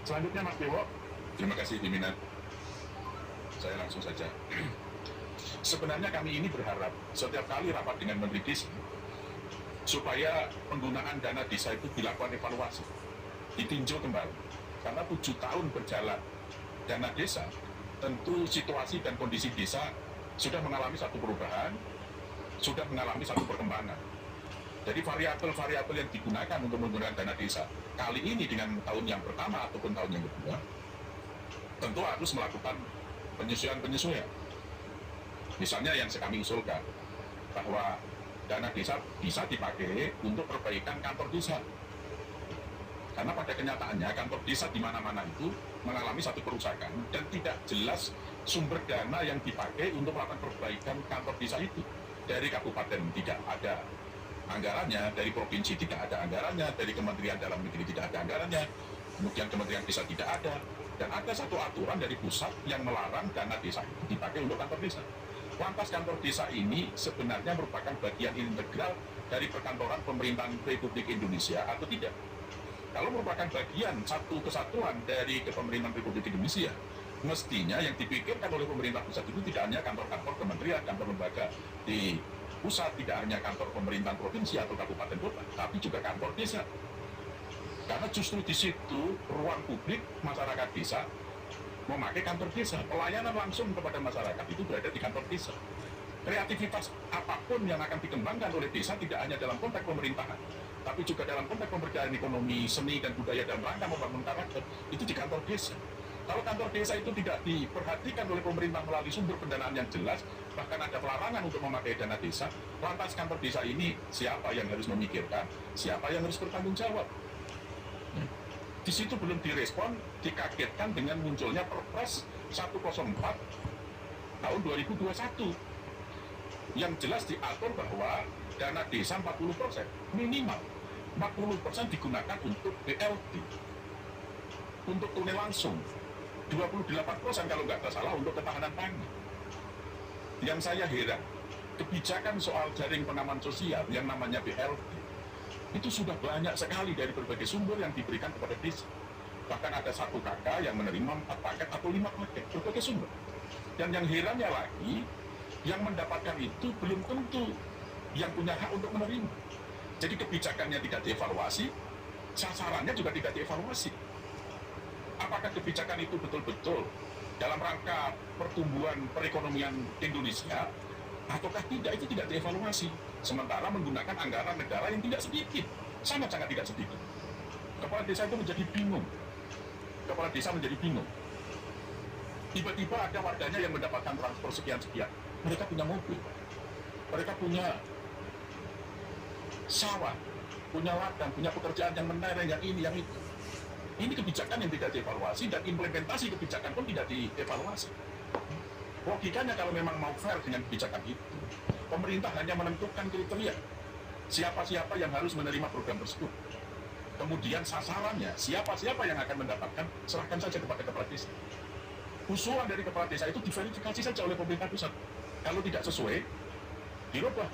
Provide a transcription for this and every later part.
Selanjutnya Mas Dewo. Terima kasih pimpinan. Saya langsung saja. Sebenarnya kami ini berharap setiap kali rapat dengan Menteri Desa supaya penggunaan dana desa itu dilakukan evaluasi, ditinjau kembali. Karena 7 tahun berjalan dana desa, tentu situasi dan kondisi desa sudah mengalami satu perubahan, sudah mengalami satu perkembangan. Jadi variabel-variabel yang digunakan untuk menggunakan dana desa kali ini dengan tahun yang pertama ataupun tahun yang kedua, tentu harus melakukan penyesuaian-penyesuaian. Misalnya yang kami usulkan, bahwa dana desa bisa dipakai untuk perbaikan kantor desa. Karena pada kenyataannya kantor desa di mana-mana itu mengalami satu kerusakan dan tidak jelas sumber dana yang dipakai untuk melakukan perbaikan kantor desa itu. Dari kabupaten tidak ada anggarannya, dari provinsi tidak ada anggarannya, dari Kementerian Dalam Negeri tidak ada anggarannya, kemudian Kementerian Desa tidak ada, dan ada satu aturan dari pusat yang melarang dana desa itu dipakai untuk kantor desa. Lantas kantor desa ini sebenarnya merupakan bagian integral dari perkantoran pemerintahan Republik Indonesia atau tidak? Kalau merupakan bagian satu kesatuan dari kepemerintahan Republik Indonesia, mestinya yang dipikirkan oleh pemerintah pusat itu tidak hanya kantor-kantor kementerian, kantor lembaga di pusat, tidak hanya kantor pemerintahan provinsi atau kabupaten kota, tapi juga kantor desa. Karena justru di situ ruang publik masyarakat desa memakai kantor desa, pelayanan langsung kepada masyarakat itu berada di kantor desa. Kreativitas apapun yang akan dikembangkan oleh desa tidak hanya dalam konteks pemerintahan, tapi juga dalam konteks pemberdayaan ekonomi, seni, dan budaya dalam rangka membangun karakter, itu di kantor desa. Kalau kantor desa itu tidak diperhatikan oleh pemerintah melalui sumber pendanaan yang jelas, bahkan ada pelarangan untuk memakai dana desa, lantas kantor desa ini siapa yang harus memikirkan, siapa yang harus bertanggung jawab? Di situ belum direspon, dikagetkan dengan munculnya Perpres 104 tahun 2021 yang jelas diatur bahwa dana desa 40%, minimal 40% digunakan untuk BLT, untuk tunai langsung, 28% kalau nggak salah untuk ketahanan pangan. Yang saya heran, kebijakan soal jaring pengaman sosial yang namanya BLT itu sudah banyak sekali dari berbagai sumber yang diberikan kepada desa. Bahkan ada satu kakak yang menerima 4 paket atau 5 paket, berbagai sumber. Dan yang herannya lagi, yang mendapatkan itu belum tentu yang punya hak untuk menerima. Jadi kebijakannya tidak dievaluasi, sasarannya juga tidak dievaluasi. Apakah kebijakan itu betul-betul dalam rangka pertumbuhan perekonomian Indonesia, ataukah tidak, itu tidak dievaluasi. Sementara menggunakan anggaran negara yang tidak sedikit, sangat-sangat tidak sedikit. Kepala desa itu menjadi bingung. Kepala desa menjadi bingung. Tiba-tiba ada warganya yang mendapatkan transfer sekian-sekian. Mereka punya mobil, mereka punya sawah, punya ladang, punya pekerjaan yang menarik, yang ini, yang itu. Ini kebijakan yang tidak dievaluasi dan implementasi kebijakan pun tidak dievaluasi. Logikanya kalau memang mau fair dengan kebijakan itu, pemerintah hanya menentukan kriteria siapa-siapa yang harus menerima program tersebut. Kemudian sasarannya, siapa-siapa yang akan mendapatkan, serahkan saja kepada kepala desa. Usulan dari kepala desa itu diverifikasi saja oleh pemerintah pusat. Kalau tidak sesuai, dirubah.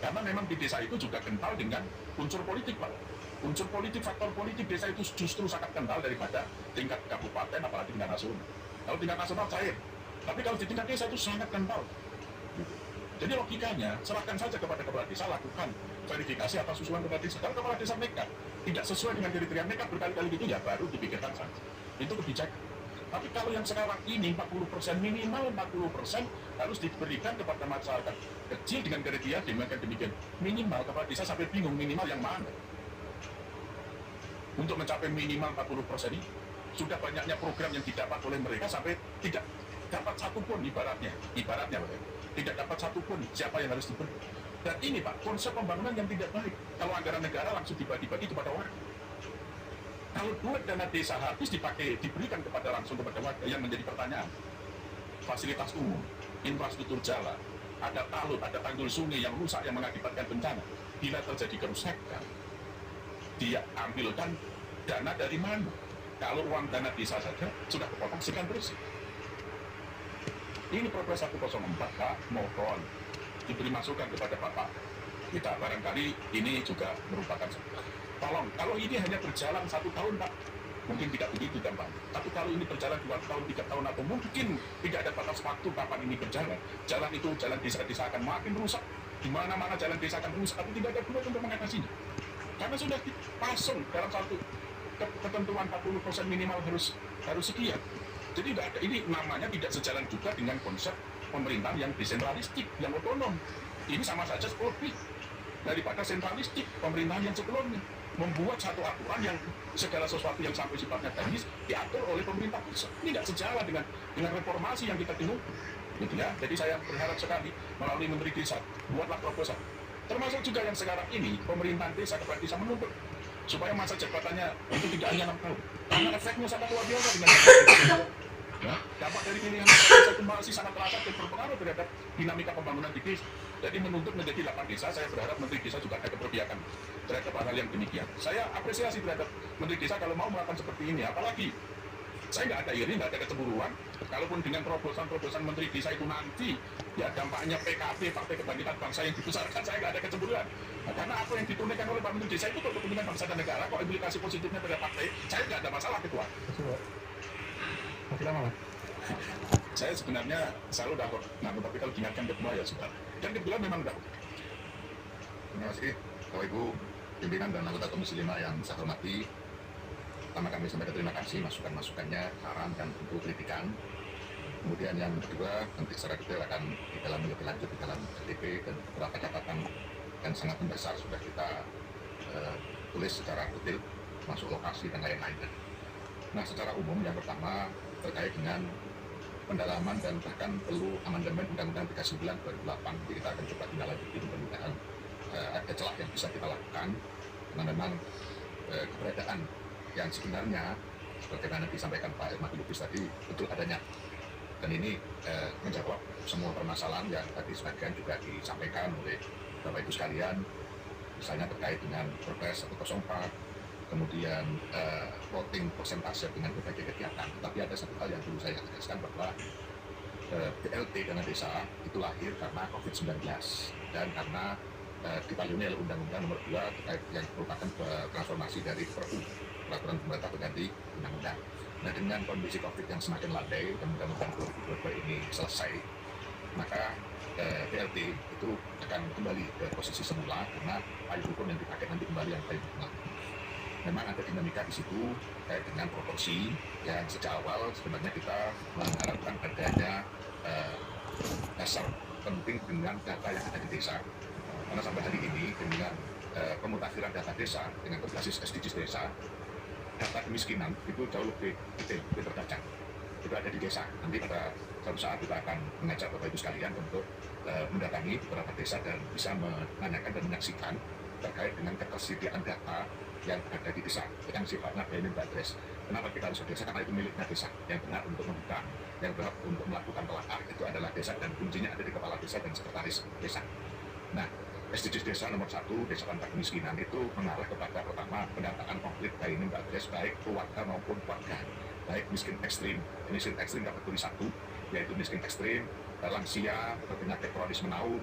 Karena memang di desa itu juga kental dengan unsur politik, Pak. Unsur politik, faktor politik desa itu justru sangat kental daripada tingkat kabupaten, apalagi tingkat nasional. Kalau tingkat nasional cair, tapi kalau di tingkat desa itu sangat kental. Jadi logikanya, serahkan saja kepada kepala desa, lakukan verifikasi atas usulan kepala desa. Kalau kepala desa nekat, tidak sesuai dengan kriteria, nekat berkali-kali gitu, ya baru dipikirkan saja. Itu kebijakan. Tapi kalau yang sekarang ini 40%, minimal 40% harus diberikan kepada masyarakat kecil dengan kriteria demikian. Minimal kepala desa sampai bingung minimal yang mana. Untuk mencapai minimal 40% ini, sudah banyaknya program yang didapat oleh mereka sampai tidak dapat satupun ibaratnya tidak dapat satupun siapa yang harus diberi. Dan ini Pak, konsep pembangunan yang tidak baik. Kalau anggaran negara langsung dibagi-bagi kepada warga. Kalau duit dana desa habis diberikan langsung kepada warga, yang menjadi pertanyaan, fasilitas umum, infrastruktur jalan, ada talut, ada tanggul sungai yang rusak yang mengakibatkan bencana. Bila terjadi kerusakan, dia ambilkan dana dari mana? Kalau uang dana desa saja sudah kepotong sekian bersih. Ini Perpres 104 Pak, mohon diberi masukan kepada Bapak. Kita barangkali ini juga merupakan tolong, kalau ini hanya berjalan 1 tahun Pak, mungkin tidak begitu gampang. Tapi kalau ini berjalan 2 tahun, 3 tahun, atau mungkin tidak ada batas waktu kapan ini berjalan, jalan desa-desa akan makin rusak. Di mana-mana jalan desa akan rusak, tapi tidak ada duit untuk mengatasinya. Karena sudah dipasung dalam satu ketentuan 40% minimal harus sekian. Jadi tidak ada, ini namanya tidak sejalan juga dengan konsep pemerintahan yang desentralistik, yang otonom. Ini sama saja lebih daripada sentralistik, pemerintahan yang sebelumnya. Membuat satu aturan yang segala sesuatu yang sampai sifatnya teknis diatur oleh pemerintah pusat. Ini tidak sejalan dengan reformasi yang kita tunggu. Gitu ya. Jadi saya berharap sekali melalui Menteri Desa, buatlah proposal. Termasuk juga yang sekarang ini, pemerintahan desa kepala desa menuntut supaya masa jabatannya itu tidak hanya 6 tahun. Karena efeknya sangat luar biasa dengan ya, dampak dari pilihan satu masih sangat terasa dan berpengaruh terhadap dinamika pembangunan di desa. Jadi menuntut menjadi 8 desa, saya berharap Menteri Desa juga ada keberpihakan terhadap hal yang demikian. Saya apresiasi terhadap Menteri Desa kalau mau melakukan seperti ini, apalagi saya nggak ada iri, nggak ada kecemburuan. Kalaupun dengan terobosan-terobosan Menteri Desa itu nanti ya dampaknya PKB, Partai Kebangkitan Bangsa yang dibesarkan, saya nggak ada kecemburuan. Nah, karena apa yang ditunaikan oleh Pak Menteri Desa itu untuk kepentingan bangsa dan negara, kok implikasi positifnya terhadap partai, saya nggak ada masalah, Ketua. Saya sebenarnya selalu dapat, nah tapi kalau diingatkan Ketua ya sudah. Dan kebetulan memang dapat. Terima kasih Bapak Ibu pimpinan dan anggota Komisi 5 yang saya hormati. Pertama kami sampaikan terima kasih masukan-masukannya, saran dan tentu kritikan. Kemudian yang kedua, nanti secara detail akan di dalam lebih lanjut di dalam RDP dan beberapa catatan yang sangat mendasar sudah kita tulis secara detail, masuk lokasi dan lain-lain. Nah, secara umum yang pertama terkait dengan pendalaman dan bahkan perlu amandemen Undang-Undang 39 2008. Jadi kita akan coba tindak-lanjuti mudah-mudahan ada celah yang bisa kita lakukan karena memang keberadaan yang sebenarnya sebagaimana disampaikan Pak Irma Lubis tadi betul adanya, dan ini menjawab semua permasalahan yang tadi sebagian juga disampaikan oleh Bapak Ibu sekalian, misalnya terkait dengan Perpres 104, kemudian voting persentase dengan berbagai kegiatan. Tapi ada satu hal yang dulu saya tegaskan bahwa BLT dana desa itu lahir karena COVID-19 dan karena dipayungi oleh Undang-Undang Nomor 2 terkait yang merupakan transformasi dari peraturan pemerintah pengganti undang-undang. Nah, dengan kondisi COVID yang semakin landai dan mudah-mudahan 2022 ini selesai, maka BLT itu akan kembali ke posisi semula karena payung hukum yang dipakai nanti kembali yang payung hukum. Memang ada dinamika di situ terkait dengan proporsi yang sejak awal sebenarnya kita mengharapkan adanya dasar penting dengan data yang ada di desa. Karena sampai hari ini dengan pemutakhiran data desa dengan berbasis SDGs desa, data kemiskinan itu jauh lebih detail, lebih terbaca. Itu ada di desa. Nanti pada suatu saat kita akan mengajak Bapak Ibu sekalian untuk mendatangi beberapa desa dan bisa menanyakan dan menyaksikan terkait dengan ketersediaan data yang ada di desa, yang sifatnya payment address. Kenapa kita harus ke desa? Karena itu miliknya desa. Yang benar untuk membuka, yang benar untuk melakukan telaah itu adalah desa dan kuncinya ada di kepala desa dan sekretaris desa. Nah, SDGs desa nomor 1, desa tanpa kemiskinan itu mengarah kepada pertama pendataan konflik payment address baik keluarga maupun keluarga, baik miskin ekstrim. Miskin ekstrim kategori 1, yaitu miskin ekstrim, lansia, penyakit kronis menaun,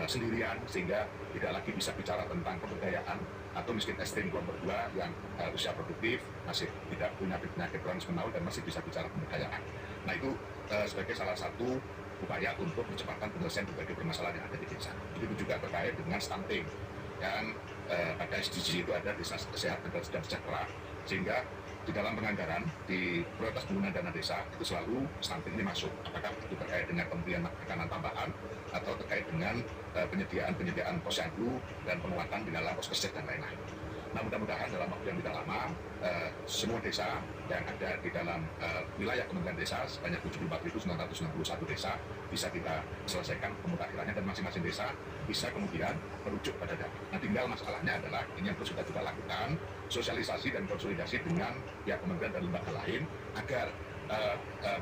sendirian sehingga tidak lagi bisa bicara tentang pemberdayaan, atau miskin ekstrim kelompok 2 yang usia produktif, masih tidak punya penyakit kronis menaun dan masih bisa bicara pemberdayaan. Nah, itu sebagai salah satu upaya untuk percepatan penyelesaian berbagai permasalahan yang ada di desa. Itu juga terkait dengan stunting yang pada SDG itu ada desa kesehatan dan sejahtera, sehingga di dalam penganggaran di prioritas penggunaan dana desa itu selalu stunting ini masuk, apakah itu terkait dengan pemberian makanan tambahan atau terkait dengan penyediaan posyandu dan penguatan di dalam poskesdes dan lain-lain. Nah, mudah-mudahan dalam waktu yang tidak lama semua desa yang ada di dalam wilayah Kementerian Desa sebanyak 74.961 desa bisa kita selesaikan pemutakhirannya dan masing-masing desa bisa kemudian merujuk pada data. Nah, tinggal masalahnya adalah ini yang terus kita lakukan, sosialisasi dan konsolidasi dengan pihak kementerian dan lembaga lain agar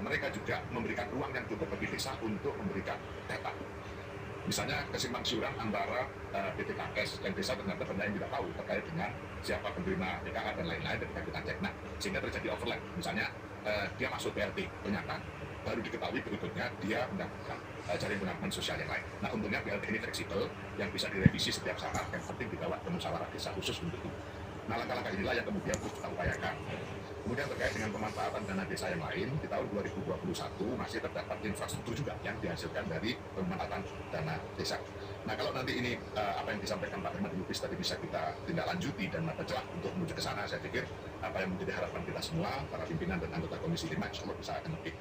mereka juga memberikan ruang yang cukup bagi desa untuk memberikan data. Misalnya kesimpang siuran antara PTKS dan desa ternyata benda yang tidak tahu terkait dengan siapa penerima PKH dan lain-lain dan kita cek. Nah, sehingga terjadi overlap. Misalnya dia masuk BLT, ternyata baru diketahui berikutnya dia mendapatkan jaring pengaman sosial yang lain. Nah, untungnya BLT ini fleksibel yang bisa direvisi setiap saat, yang penting dibawa ke musyawarah desa khusus untuk itu. Nah, langkah-langkah inilah yang kemudian terus kita upayakan Kemudian terkait dengan pemanfaatan dana desa yang lain, di tahun 2021 masih terdapat infrastruktur juga yang dihasilkan dari pemanfaatan dana desa. Nah, kalau nanti ini apa yang disampaikan Pak Herman Lubis tadi bisa kita tindak lanjuti dan ada celah untuk menuju ke sana, saya pikir apa yang menjadi harapan kita semua, para pimpinan dan anggota Komisi 5, insya Allah bisa akan lebih